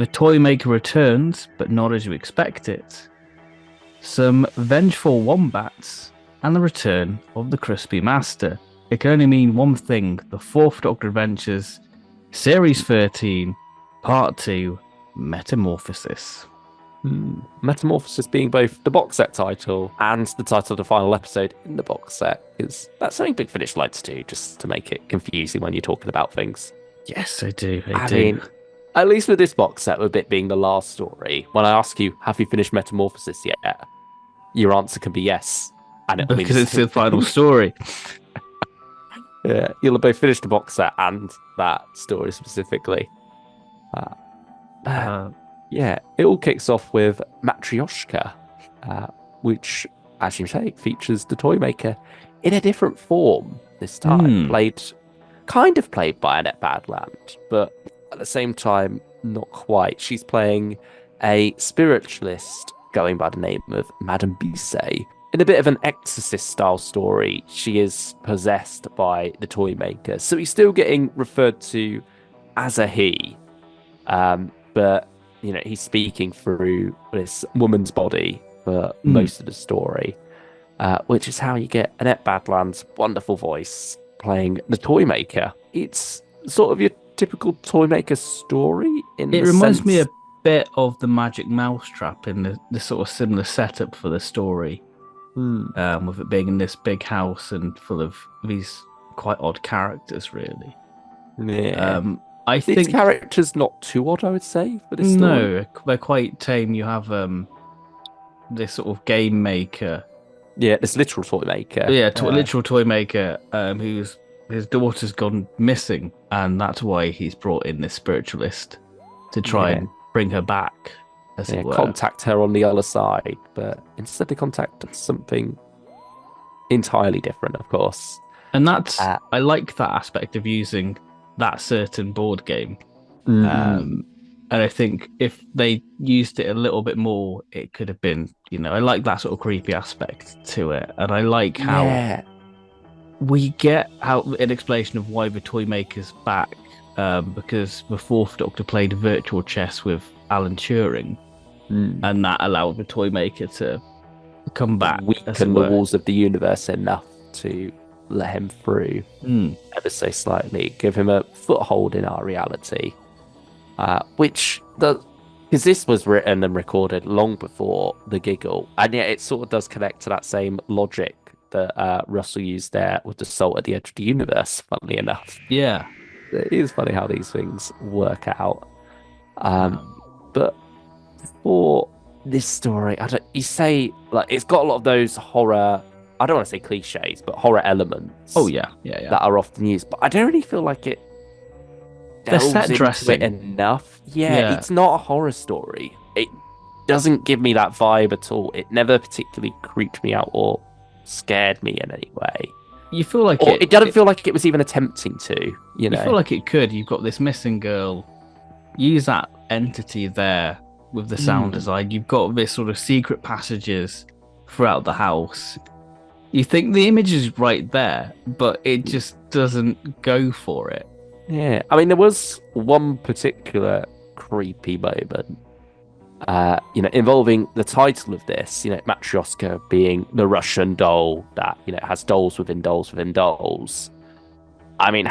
The Toymaker returns, but not as you expect it. Some vengeful wombats, and the return of the Crispy Master. It can only mean one thing: the Fourth Doctor Adventures, Series 13, Part 2, Metamorphosis. Metamorphosis being both the box set title and the title of the final episode in the box set, is that something Big Finish likes to do, just to make it confusing when you're talking about things? Yes, I do. I I do. mean, at least with this box set, with it being the last story, when I ask you, have you finished Metamorphosis yet? Your answer can be yes. And it'll mean Because the it's same the final thing. story. Yeah, you'll have both finished the box set and that story specifically. Uh, but Uh, yeah, it all kicks off with Matrioshka, uh, which, as you say, features the Toymaker in a different form this time. hmm. Kind of played by Annette Badland, but at the same time, not quite. She's playing a spiritualist going by the name of Madame Bisset. In a bit of an exorcist style story, she is possessed by the Toymaker. So he's still getting referred to as a he. But he's speaking through this woman's body for Mm. most of the story, which is how you get Annette Badland's wonderful voice playing the Toymaker. It's sort of your typical Toymaker story in It the reminds me sense. a bit of the Magic Mousetrap in the sort of similar setup for the story, with it being in this big house and full of these quite odd characters, really. Yeah. I These think characters not too odd, I would say, for this story. no, they're quite tame. You have this sort of game maker, Yeah, this literal Toymaker. yeah, literal toy maker, who's his daughter's gone missing, and that's why he's brought in this spiritualist to try Yeah, and bring her back, as yeah, it were. contact her on the other side, but instead they contact something entirely different, of course. And that's Uh, I like that aspect of using that certain board game. mm, Um, and I think if they used it a little bit more, it could have been, I like that sort of creepy aspect to it. And I like how yeah, we get out an explanation of why the toy maker's back, because the Fourth Doctor played virtual chess with Alan Turing, mm. and that allowed the toy maker to come back, as it Weaken the were. walls of the universe enough to let him through Mm. ever so slightly, give him a foothold in our reality. Which the because this was written and recorded long before the giggle, and yet it sort of does connect to that same logic that Russell used there with the salt at the edge of the universe. Funnily enough, Yeah. it is funny how these things work out. Um, Um, but for this story, I don't. You say like it's got a lot of those horror. I don't want to say cliches, but horror oh elements yeah, yeah, yeah. that are often used. But I don't really feel like it The delves set into it dressing. enough. Yeah, Yeah. it's not a horror story. It doesn't give me that vibe at all. It never particularly creeped me out or scared me in any way. You feel like Or it, it doesn't it feel like it was even attempting to, you feel like it could. You've got this missing girl. Use that entity there with the sound Mm, design. You've got this sort of secret passages throughout the house. You think the image is right there, but it just doesn't go for it. yeah. I mean, there was one particular creepy moment, involving the title of this, Matrioshka being the Russian doll that, has dolls within dolls within dolls. I mean,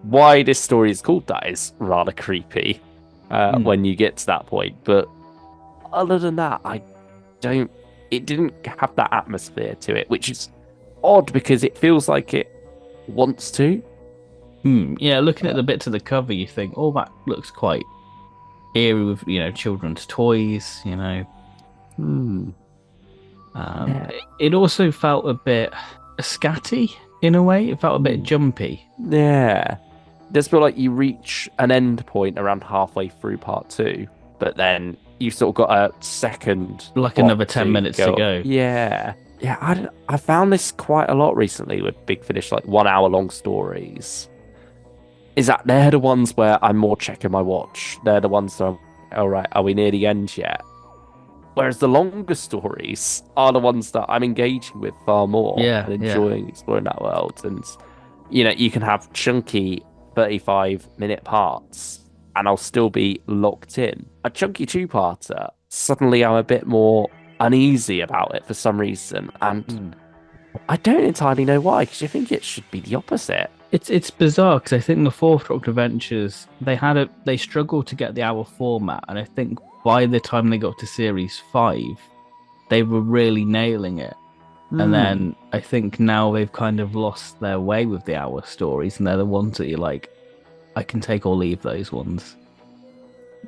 why this story is called that is rather creepy Mm. when you get to that point. But other than that, it didn't have that atmosphere to it, which is odd because it feels like it wants to. Yeah, looking at the bits of the cover, you think, oh, that looks quite eerie with, children's toys, Hmm. Um, Yeah. it also felt a bit scatty in a way. It felt a bit Hmm. jumpy. Yeah. It does feel like you reach an end point around halfway through part two, but then you've sort of got a second Like plot another 10 minutes to go. Yeah. Yeah, I found this quite a lot recently with Big Finish, like 1 hour long stories. Is that they're the ones where I'm more checking my watch. They're the ones that I'm, all right, are we near the end yet? Whereas the longer stories are the ones that I'm engaging with far more Yeah, and yeah. enjoying exploring that world. And, you can have chunky 35-minute parts and I'll still be locked in. A chunky two-parter, suddenly I'm a bit more uneasy about it for some reason, and I don't entirely know why, because you think it should be the opposite. It's bizarre because I think the Fourth Doctor Adventures they struggled to get the hour format, and I think by the time they got to series 5, they were really nailing it. And then I think now they've kind of lost their way with the hour stories, and they're the ones that you're like, I can take or leave those ones.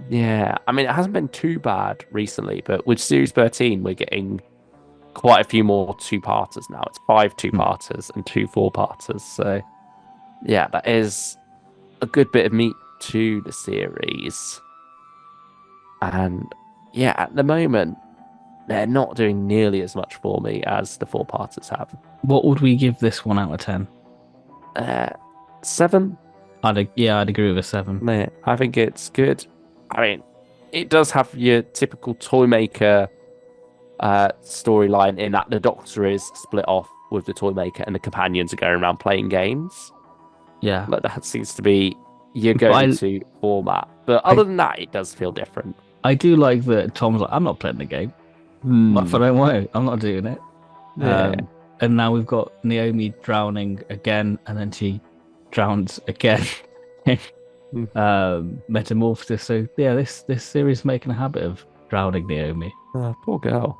Yeah, I mean, it hasn't been too bad recently, but with Series 13, we're getting quite a few more two-parters now. It's 5 two-parters and 2 four-parters. So, yeah, that is a good bit of meat to the series. And, yeah, at the moment, they're not doing nearly as much for me as the four-parters have. What would we give this one out of 10? 7? I'd agree with a 7. Yeah, I think it's good. I mean, it does have your typical Toymaker storyline in that the Doctor is split off with the Toymaker and the companions are going around playing games. Yeah. Like that seems to be your go-to format. But other than that, it does feel different. I do like that Tom's like, I'm not playing the game. If I don't want to, I'm not doing it. Yeah. And now we've got Naomi drowning again, and then she drowns again. Metamorphosis. So yeah, this series is making a habit of drowning Naomi. Poor girl.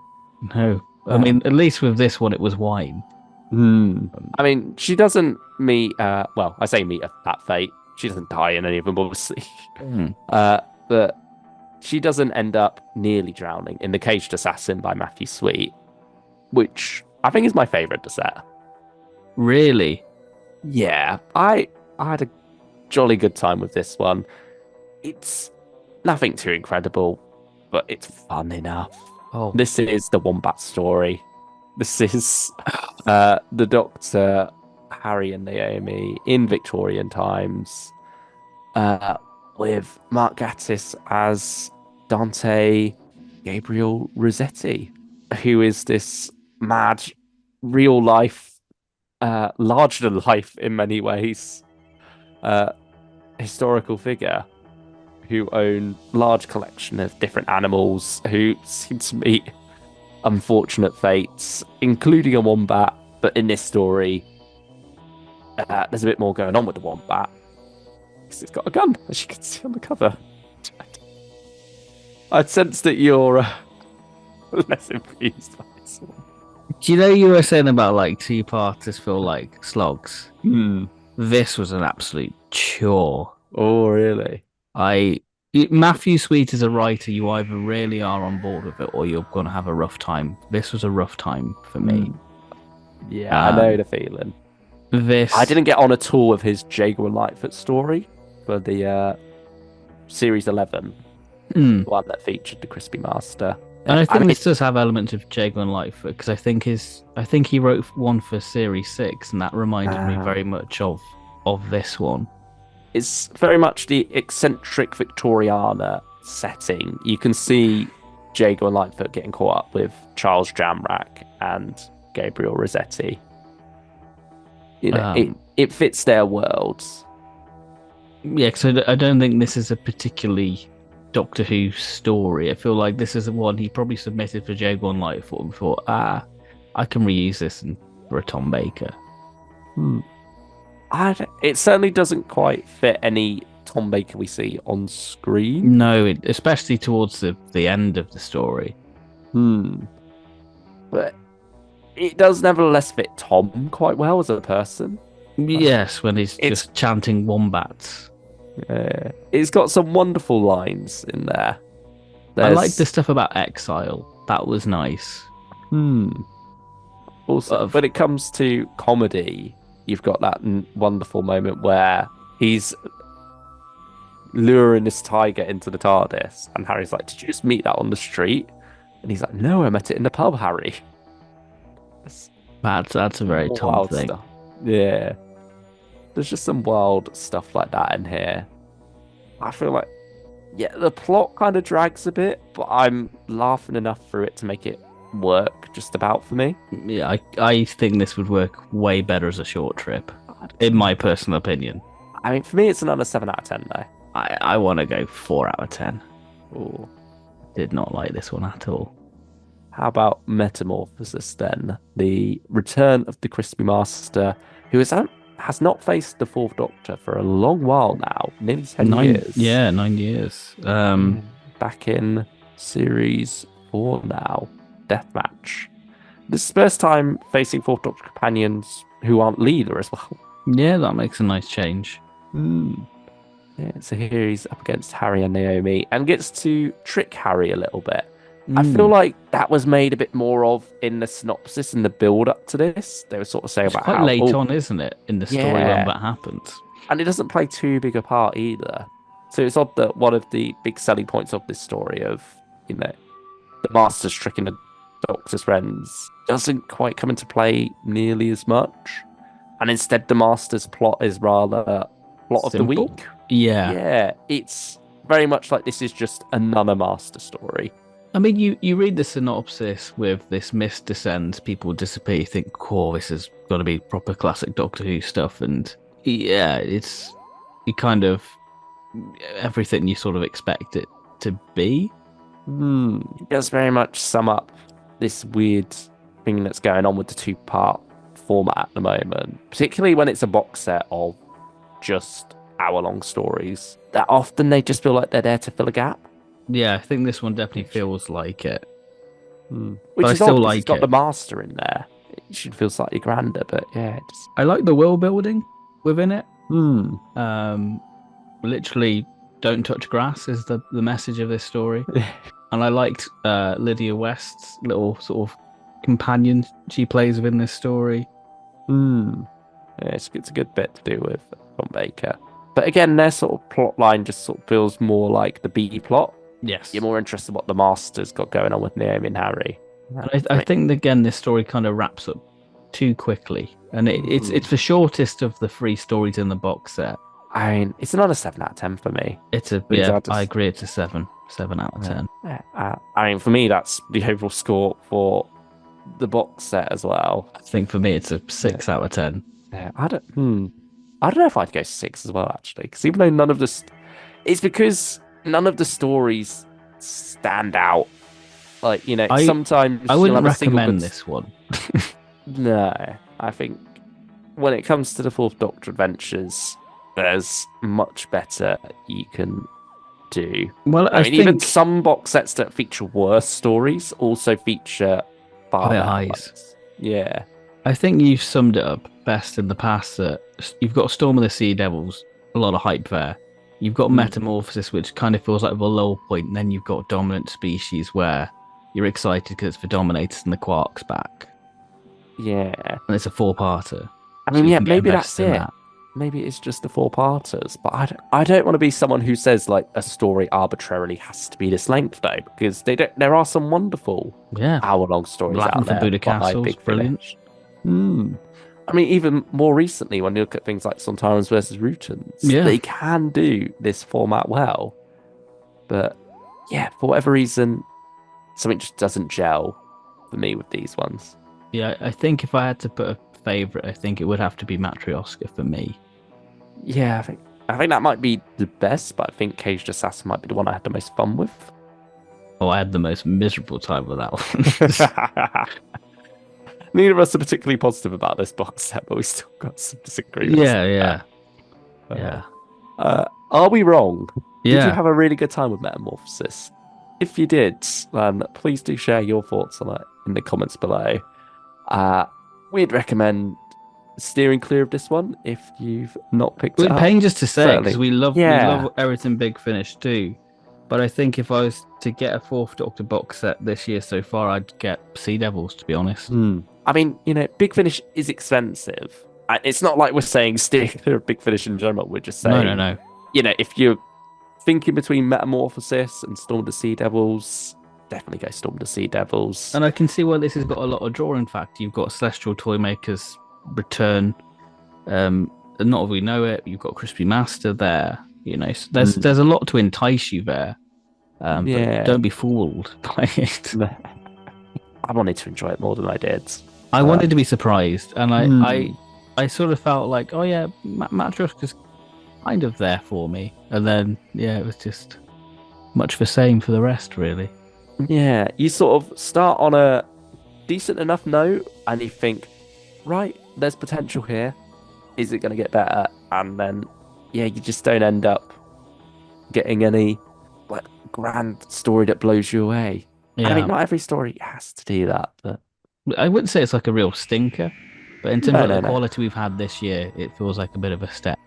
No, I mean, at least with this one, it was wine. I mean, she doesn't meet. Well, I say meet that fate. She doesn't die in any of them, obviously. But she doesn't end up nearly drowning in The Caged Assassin by Matthew Sweet, which I think is my favourite to set. Really? Yeah, I had a jolly good time with this one. It's nothing too incredible, but it's fun enough. Oh, This is the Wombat story. This is the Doctor, Harry and Naomi in Victorian times, with Mark Gatiss as Dante Gabriel Rossetti, who is this mad, real life, larger than life in many ways, historical figure who own large collection of different animals who seem to meet unfortunate fates, including a wombat. But in this story, there's a bit more going on with the wombat because it's got a gun, as you can see on the cover. I sense that you're less infused by this one. Do you know you were saying about like two-parters feel like slogs? This was an absolute chore. Oh, really? Matthew Sweet as a writer, you either really are on board with it or you're going to have a rough time. This was a rough time for me. Yeah, I know the feeling. I didn't get on at all with his Jago and Lightfoot story for the Series 11, the one that featured the Crispy Master. And I think this does have elements of Jago and Lightfoot because I think he wrote one for Series 6 and that reminded me very much of this one. It's very much the eccentric Victoriana setting. You can see Jago and Lightfoot getting caught up with Charles Jamrach and Gabriel Rossetti. You know, it fits their worlds. Yeah, because I don't think this is a particularly Doctor Who story. I feel like this is the one he probably submitted for Jago and Lightfoot and thought, I can reuse this for a Tom Baker. It certainly doesn't quite fit any Tom Baker we see on screen. No, especially towards the end of the story. But it does nevertheless fit Tom quite well as a person. Yes, when he's just chanting wombats. Yeah. It's got some wonderful lines in there. I like the stuff about exile. That was nice. Also, when it comes to comedy, you've got that wonderful moment where he's luring this tiger into the TARDIS, and Harry's like, "Did you just meet that on the street?" And he's like, "No, I met it in the pub, Harry." That's a very Tom thing. Stuff. Yeah. There's just some wild stuff like that in here. I feel like, yeah, the plot kind of drags a bit, but I'm laughing enough through it to make it work just about for me. Yeah, I think this would work way better as a short trip, in my personal opinion. I mean, for me, it's another 7 out of 10, though. I want to go 4 out of 10. Ooh. Did not like this one at all. How about Metamorphosis then? The return of the Crispy Master, who has not faced the Fourth Doctor for a long while now, nearly 10 years. Yeah, 9 years. Yeah, back in series 4 now, Deathmatch. This is the first time facing Fourth Doctor companions who aren't Leela as well. Yeah, that makes a nice change. Yeah, so here he's up against Harry and Naomi and gets to trick Harry a little bit. I feel like that was made a bit more of in the synopsis and the build up to this. They were sort of saying It's about quite how late on, isn't it, in the story when that happens. And it doesn't play too big a part either. So it's odd that one of the big selling points of this story of, the Master's tricking the Doctor's friends doesn't quite come into play nearly as much. And instead the Master's plot is rather plot of the week. Yeah. Yeah, it's very much like this is just another Master story. I mean, you read the synopsis with this mist descends, people disappear, you think, cool, this has got to be proper classic Doctor Who stuff. And yeah, it's everything you sort of expect it to be. It does very much sum up this weird thing that's going on with the two-part format at the moment, particularly when it's a box set of just hour-long stories that often they just feel like they're there to fill a gap. Yeah, I think this one definitely feels like it. Which is odd because it's got the Master in there. It should feel slightly grander, but yeah. I like the world building within it. Literally, don't touch grass is the message of this story. And I liked Lydia West's little sort of companion she plays within this story. Yeah, it's a good bit to do with Toymaker. But again, their sort of plot line just sort of feels more like the B plot. Yes. You're more interested in what the Master's got going on with Naomi and Harry. I think, again, this story kind of wraps up too quickly. And it's the shortest of the 3 stories in the box set. I mean, it's not a 7 out of 10 for me. I agree, it's a 7 out of 10. I mean, for me, that's the overall score for the box set as well. I think for me, it's a 6 out of 10. Yeah, I don't know if I'd go 6 as well, actually, because even though it's because none of the stories stand out. Like, sometimes I wouldn't recommend this one. No, I think when it comes to the Fourth Doctor adventures, there's much better you can do. Well, I mean, even some box sets that feature worse stories also feature far better highs. Yeah. I think you've summed it up best in the past that you've got Storm of the Sea Devils, a lot of hype there. You've got Metamorphosis, which kind of feels like the low point, and then you've got Dominant Species, where you're excited because it's for Dominators and the Quark's back. Yeah. And it's a 4-parter. I mean, maybe that's it. Maybe it's just the 4-parters, but I don't want to be someone who says like a story arbitrarily has to be this length though, because there are some wonderful hour-long stories out there. Buddha Castle, brilliant. I mean, even more recently, when you look at things like Sontarans versus Rutans, they can do this format well. But yeah, for whatever reason, something just doesn't gel for me with these ones. Yeah, I think if I had to put a favourite, I think it would have to be Matrioshka for me. Yeah, I think that might be the best, but I think Caged Assassin might be the one I had the most fun with. Oh, I had the most miserable time with that one. Neither of us are particularly positive about this box set, but we still got some disagreements. Yeah. Are we wrong? Yeah. Did you have a really good time with Metamorphosis? If you did, then please do share your thoughts on it in the comments below. We'd recommend steering clear of this one if you've not picked it up. Pain just to say, because we love everything Big Finish too. But I think if I was to get a Fourth Doctor box set this year so far, I'd get Sea Devils, to be honest. I mean, Big Finish is expensive. It's not like we're saying steer clear of Big Finish in general. We're just saying, no. If you're thinking between Metamorphosis and Storm of the Sea Devils, definitely go Storm of the Sea Devils. And I can see why this has got a lot of draw. In fact, you've got Celestial Toymaker's return. Not as we know it, you've got Crispy Master there. So there's a lot to entice you there. But don't be fooled by it. I wanted to enjoy it more than I did. I wanted to be surprised, and I sort of felt like, oh yeah, Matrioshka's kind of there for me. And then, yeah, it was just much the same for the rest, really. Yeah, you sort of start on a decent enough note and you think, right, there's potential here. Is it going to get better? And then, yeah, you just don't end up getting any like grand story that blows you away. And I mean, Yeah. not every story has to do that, but I wouldn't say it's like a real stinker, but in terms of no, like no, the no. quality we've had this year, it feels like a bit of a step.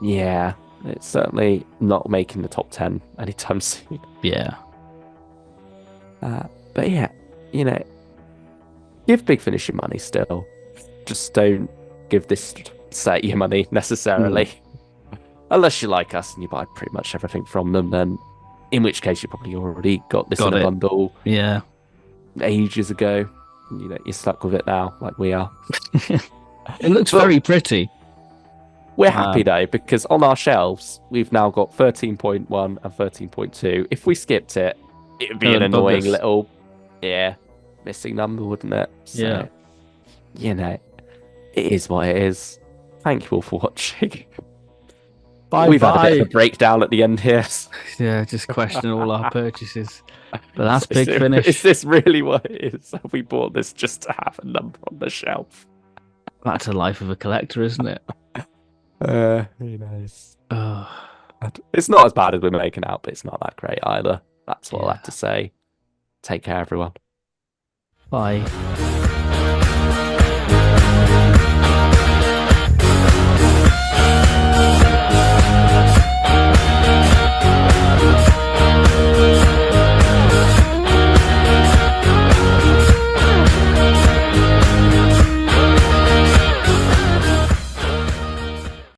Yeah, it's certainly not making the top 10 anytime soon. Yeah. Uh, but yeah, you know, give Big Finish your money still. Just don't give this set your money necessarily. Mm, Unless you like us and you buy pretty much everything from them, then in which case you probably already got this in got a it. bundle Yeah. ages ago. You know, you're stuck with it now, like we are. It looks But very pretty. we're happy Um, though, because on our shelves, we've now got 13.1 and 13.2. If we skipped it, it would it be an would bug annoying us. little, yeah, missing number, wouldn't it? Yeah. So, you know, it is what it is. Thank you all for watching. Bye We've had a bit of a bye. breakdown at the end here. Yeah, just question all our purchases. But that's Is Big Finish. this really what it is? Have we bought this just to have a number on the shelf? That's the life of a collector, isn't it? Who knows? Oh, It's not as bad as we're making out, but it's not that great either. That's what I'll yeah. have to say. Take care, everyone. Bye.